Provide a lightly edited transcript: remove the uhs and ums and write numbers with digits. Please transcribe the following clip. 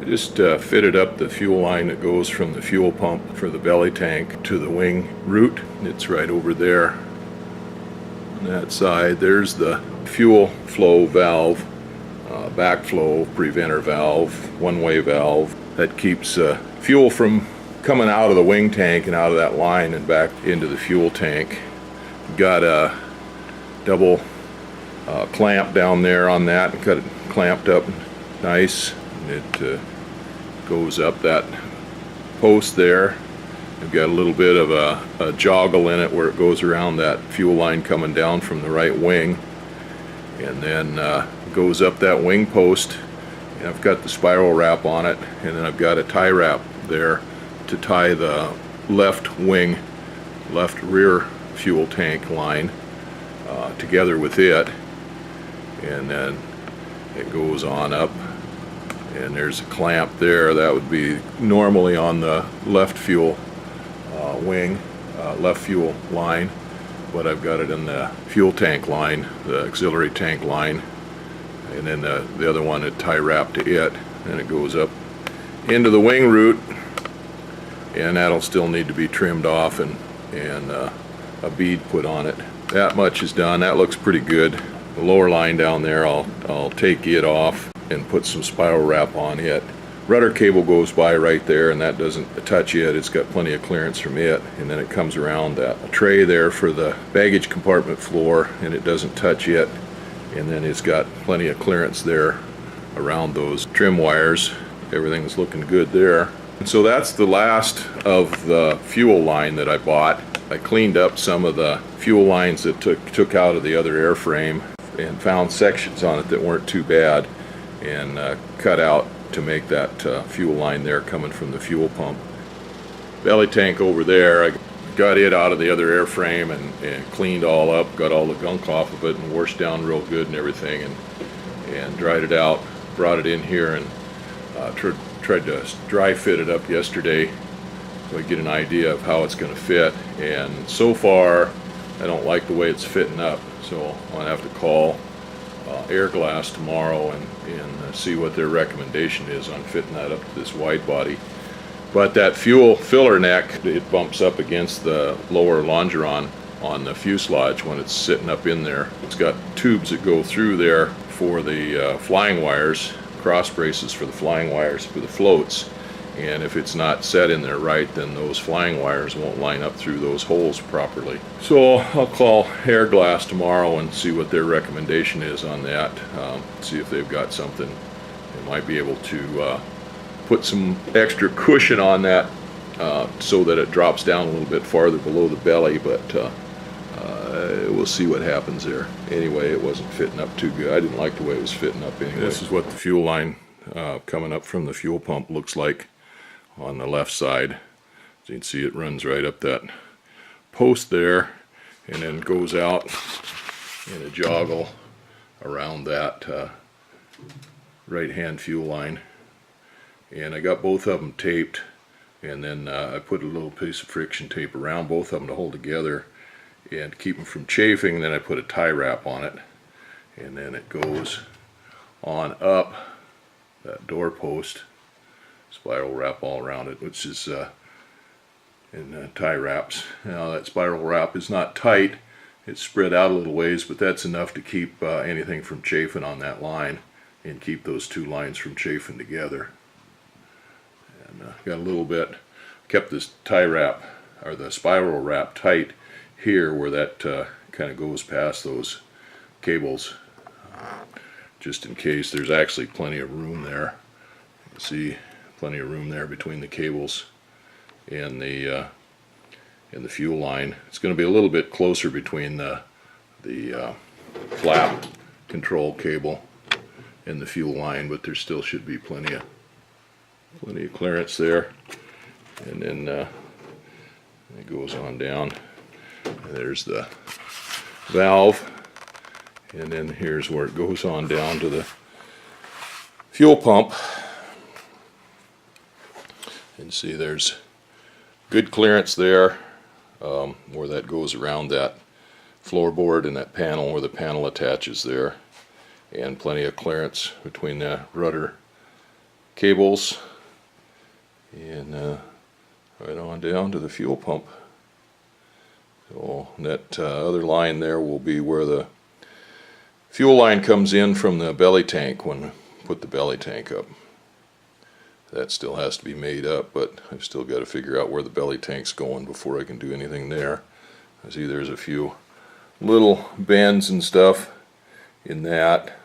I just fitted up the fuel line that goes from the fuel pump for the belly tank to the wing root. It's right over there on that side. There's the fuel flow valve, backflow preventer valve, one-way valve that keeps fuel from coming out of the wing tank and out of that line and back into the fuel tank. Got a double clamp down there on that and got it clamped up nice. It goes up that post there. I've got a little bit of a joggle in it where it goes around that fuel line coming down from the right wing, and then goes up that wing post, and I've got the spiral wrap on it, and then I've got a tie wrap there to tie the left wing, left rear fuel tank line together with it, and then it goes on up, and there's a clamp there. That would be normally on the left fuel wing, left fuel line, but I've got it in the fuel tank line, the auxiliary tank line, and then the other one, a tie wrap to it, and it goes up into the wing root, and that'll still need to be trimmed off and a bead put on it. That much is done. That looks pretty good. The lower line down there, I'll take it off and put some spiral wrap on it. Rudder cable goes by right there, and that doesn't touch it. It's got plenty of clearance from it, and then it comes around that tray there for the baggage compartment floor, and it doesn't touch it, and then it's got plenty of clearance there around those trim wires. Everything's looking good there. And so that's the last of the fuel line that I bought. I cleaned up some of the fuel lines that took out of the other airframe and found sections on it that weren't too bad, and cut out to make that fuel line there coming from the fuel pump. Belly tank over there, I got it out of the other airframe and cleaned all up, got all the gunk off of it and washed down real good and everything, and dried it out, brought it in here, and tried to dry fit it up yesterday so I get an idea of how it's going to fit. And so far I don't like the way it's fitting up, so I'm going to have to call Airglass tomorrow and see what their recommendation is on fitting that up to this wide body. But that fuel filler neck, it bumps up against the lower longeron on the fuselage when it's sitting up in there. It's got tubes that go through there for the flying wires, cross braces for the flying wires for the floats, and if it's not set in there right, then those flying wires won't line up through those holes properly. So I'll call Airglass tomorrow and see what their recommendation is on that, see if they've got something. They might be able to put some extra cushion on that so that it drops down a little bit farther below the belly, but we'll see what happens there. Anyway, it wasn't fitting up too good. I didn't like the way it was fitting up anyway. This is what the fuel line coming up from the fuel pump looks like on the left side. As you can see, it runs right up that post there and then goes out in a joggle around that right hand fuel line. And I got both of them taped, and then I put a little piece of friction tape around both of them to hold together and keep them from chafing. Then I put a tie wrap on it, and then it goes on up that door post, spiral wrap all around it, which is in tie wraps. Now that spiral wrap is not tight, it's spread out a little ways, but that's enough to keep anything from chafing on that line and keep those two lines from chafing together. And got a little bit, kept this tie wrap or the spiral wrap tight here where that kind of goes past those cables, just in case. There's actually plenty of room there. You can see plenty of room there between the cables and the fuel line. It's going to be a little bit closer between the flap control cable and the fuel line, but there still should be plenty of clearance there. And then it goes on down. And there's the valve, and then here's where it goes on down to the fuel pump. And see, there's good clearance there where that goes around that floorboard and that panel where the panel attaches there, and plenty of clearance between the rudder cables, and right on down to the fuel pump. So that other line there will be where the fuel line comes in from the belly tank when we put the belly tank up. That still has to be made up, but I've still got to figure out where the belly tank's going before I can do anything there. I see there's a few little bends and stuff in that.